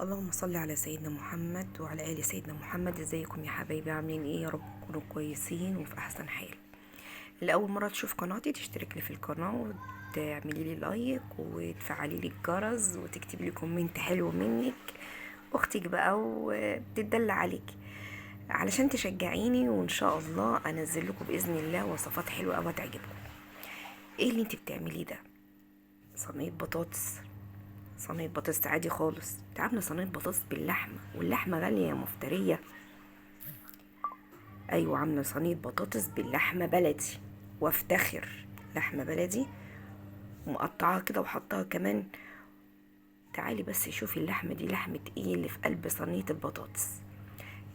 اللهم صل على سيدنا محمد وعلى آل سيدنا محمد. ازيكم يا حبايبي؟ عاملين ايه؟ يا رب تكونوا كويسين وفي احسن حال. اللي اول مره تشوف قناتي تشترك لي في القناه وتعملي لي لايك وتفعلي لي الجرس وتكتبي لي كومنت حلو منك، اختك بقى وبتدلع عليك علشان تشجعيني، وان شاء الله انزل لكم باذن الله وصفات حلوه قوي تعجبكم. ايه اللي انت بتعمليه ده؟ صينيه بطاطس. صينية بطاطس عادي خالص، انت عاملة صينية بطاطس باللحمة واللحمة غالية يا مفترية. ايوه، عاملة صينية بطاطس باللحمة بلدي وافتخر. لحمة بلدي ومقطعاها كده وحطها كمان. تعالي بس شوفي اللحمة دي لحمة ايه اللي في قلب صينية البطاطس.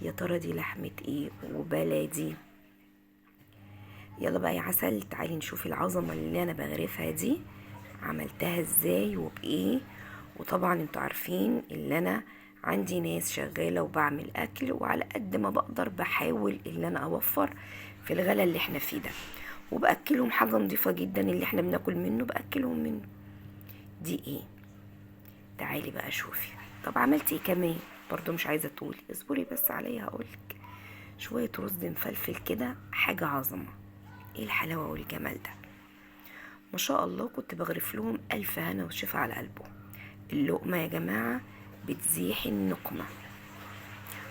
يا ترى دي لحمة ايه وبلدي؟ يلا بقى يا عسل، تعالي نشوف العظمة اللي انا بغرفها دي عملتها ازاي وبايه. وطبعا انتوا عارفين اللي انا عندي ناس شغالة وبعمل اكل، وعلى قد ما بقدر بحاول اللي انا اوفر في الغلا اللي احنا فيه ده، وباكلهم حاجة نظيفة جدا. اللي احنا بناكل منه باكلهم منه. دي ايه؟ تعالي بقى شوفي. طب عملتي ايه كمان؟ برضو مش عايزة تقولي، اصبري بس عليا هقولك. شوية رز مفلفل كده، حاجة عظمة. ايه الحلاوة والجمال ده؟ ما شاء الله، كنت بغرف لهم ألف هنا وشفا على قلبه. اللقمة يا جماعة بتزيح النقمة.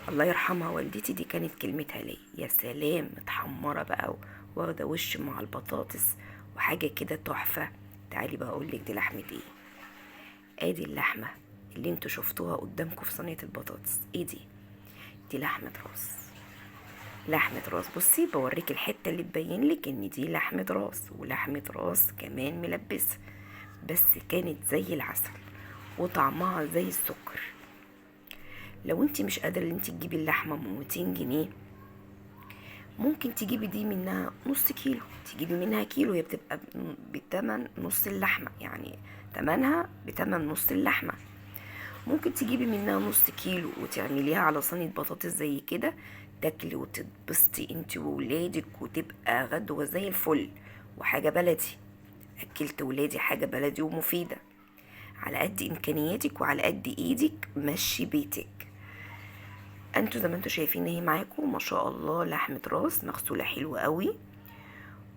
الله يرحمها والدتي، دي كانت كلمتها لي. يا سلام، متحمرة بقى واخدة وش مع البطاطس وحاجة كده تحفة. تعالي بقى أقولك دي لحمة ايه. ادي اللحمة اللي انتوا شفتوها قدامكم في صينية البطاطس. ايه دي؟ دي لحمة راس. لحمة راس. بصي بوريك الحتة اللي تبين لك ان دي لحمة راس، ولحمة راس كمان ملبسة، بس كانت زي العسل وطعمها زي السكر. لو انت مش قادرة ان انت تجيبي اللحمة ب 200 جنيه، ممكن تجيبي دي منها نص كيلو، تجيبي منها كيلو، هي بتبقى بتمن نص اللحمة، يعني تمنها بتمن نص اللحمة. ممكن تجيبي منها نص كيلو وتعمليها على صينية بطاطس زي كده، تاكلي وتتبسطي انت وولادك، وتبقى غدوة زي الفل وحاجة بلدي. اكلت ولادي حاجة بلدي ومفيدة. على قد امكانياتك وعلى قد ايدك مشي بيتك. انتوا زي ما انتوا شايفين اهي معاكم ما شاء الله لحمة راس مغسولة حلوة قوي،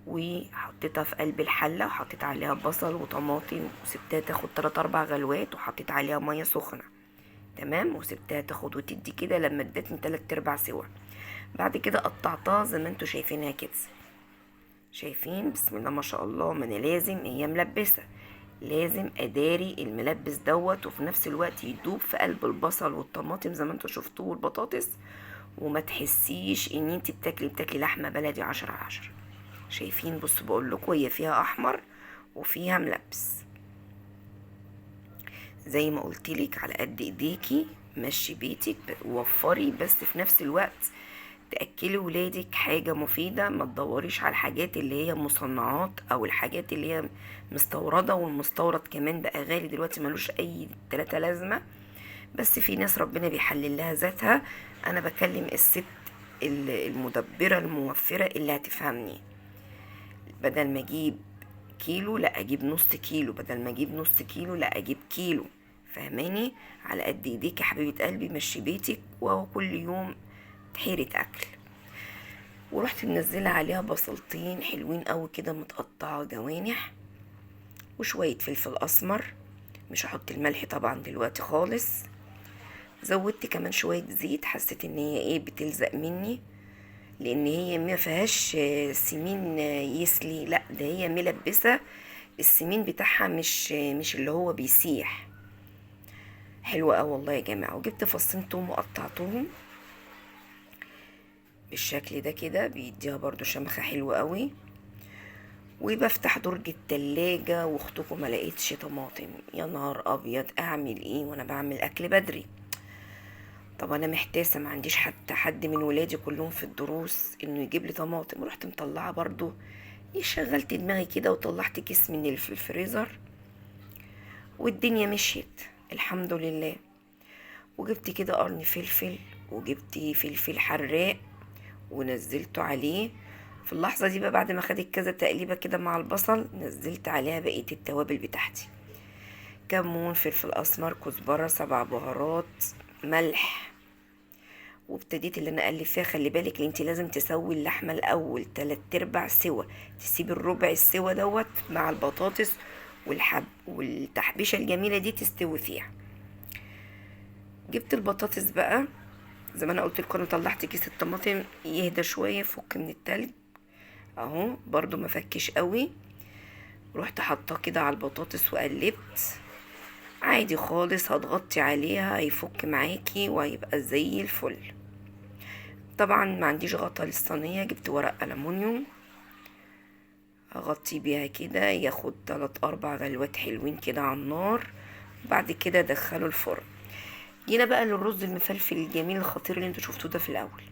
وحطيتها في قلب الحلة وحطيت عليها بصل وطماطم وسبتها تاخد 3 4 غلوات، وحطيت عليها مية سخنة. تمام، وسبتها تاخد وتدي كده لما ادتني 3/4 سوا. بعد كده قطعتها زي ما انتوا شايفينها كده. شايفين؟ بسم الله ما شاء الله. ما انا لازم، هي ملبسة، لازم اداري الملبس دوت، وفي نفس الوقت يدوب في قلب البصل والطماطم زي ما انتوا شفتوه والبطاطس، وما تحسيش ان انت بتاكلي لحمة بلدي 10/10. شايفين؟ بصوا بقول لكم هي فيها احمر وفيها ملبس. زي ما قلتلك على قد ايديكي مشي بيتك ووفري، بس في نفس الوقت تأكلي ولادك حاجة مفيدة. ما تدوريش على الحاجات اللي هي مصنعات او الحاجات اللي هي مستوردة، والمستورد كمان بقى غالي دلوقتي ملوش اي 3 لازمة. بس في ناس ربنا بيحلل لها ذاتها. انا بكلم الست المدبرة الموفرة اللي هتفهمني. بدل ما اجيب كيلو لا اجيب نص كيلو، بدل ما اجيب نص كيلو لا اجيب كيلو. فهماني؟ على قد ايديك يا حبيبة قلبي مشي بيتك، وهو كل يوم تحيرة اكل. ورحت منزلة عليها بصلتين حلوين قوي كده متقطعة جوانح، وشوية فلفل اسمر. مش هحط الملح طبعا دلوقتي خالص. زودت كمان شوية زيت، حسيت ان هي ايه بتلزق مني، لان هي ما فيهاش سمين يسلي، لا ده هي ملبسة. السمين بتاعها مش اللي هو بيسيح. حلوة اوي والله يا جماعة. وجبت فصين توم وقطعتهم بالشكل ده كده، بيديها برضو شمخة حلوة قوي. وبفتح درج التلاجة واختكم ما لقيتش طماطم. يا نهار ابيض، اعمل ايه وانا بعمل اكل بدري؟ طب انا محتاسه، ما عنديش حتى حد من ولادي كلهم في الدروس انه يجيب لي طماطم. رحت مطلعه برضو، شغلت دماغي كده وطلعت كيس من اللي في الفريزر، والدنيا مشيت الحمد لله. وجبت كده قرن فلفل، وجبت فلفل حراق ونزلته عليه. في اللحظة دي بقى بعد ما خدت كذا تقليبة كده مع البصل، نزلت عليها بقية التوابل بتاعتي. كمون، فلفل اسمر، كزبرة، 7 بهارات، ملح. وابتديت اللي انا اقلب فيها. خلي بالك ان انت لازم تسوي اللحمه الاول 3/4 سوا، تسيب الربع السوا دوت مع البطاطس والتحبيشه الجميله دي تستوي فيها. جبت البطاطس بقى زي ما انا قلت لكم، انا طلعت كيس الطماطم يهدى شويه، فك من التلج اهو، برضو ما فكش قوي. رحت حاطاه كده على البطاطس وقلبت عادي خالص. هتغطي عليها هيفك معاكي وهيبقى زي الفل. طبعا ما عنديش غطا للصينيه، جبت ورق ألمونيوم هغطي بيها كده، ياخد 3-4 غلوات حلوين كده على النار. بعد كده ادخله الفرن. جينا بقى للرز المفلفل الجميل الخطير اللي انتوا شفتوه ده في الاول.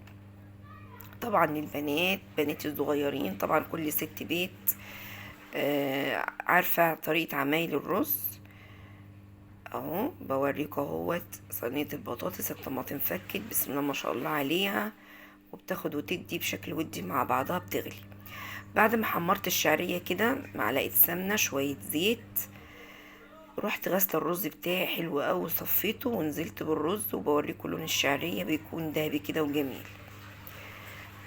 طبعا البنات، بناتي الصغيرين، طبعا كل ست بيت عارفة طريقة عمايل الرز. اهو بوريكم اهوت صينية البطاطس، الطماطم فكت بسم الله ما شاء الله عليها، وبتاخد وتدي بشكل ودي مع بعضها بتغلي. بعد ما حمرت الشعرية كده، معلقة سمنة، شوية زيت، رحت غسله الرز بتاعي حلو قوي وصفيته ونزلت بالرز. وبوريكم لون الشعرية بيكون دهبي كده وجميل.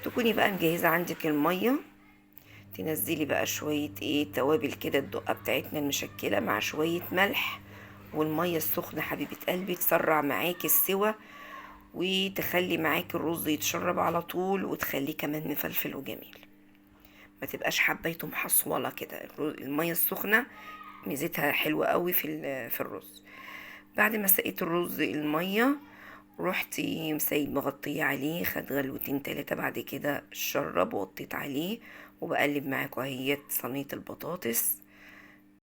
تكوني بقى مجهزة عندك المية، تنزلي بقى شوية توابل كده، الدقة بتاعتنا المشكلة مع شوية ملح. والمية السخنة حبيبة قلبي تسرع معاكي السوا، وتخلي معاكي الرز يتشرب على طول، وتخليه كمان مفلفل وجميل، ما تبقاش حبيته محصوله كده. الميه السخنه ميزتها حلوه قوي في الرز. بعد ما سقيت الرز الميه، رحت مغطيه عليه، خد غلوتين 3. بعد كده شرب وغطيت عليه، وبقلب معاكم اهيت صينيه البطاطس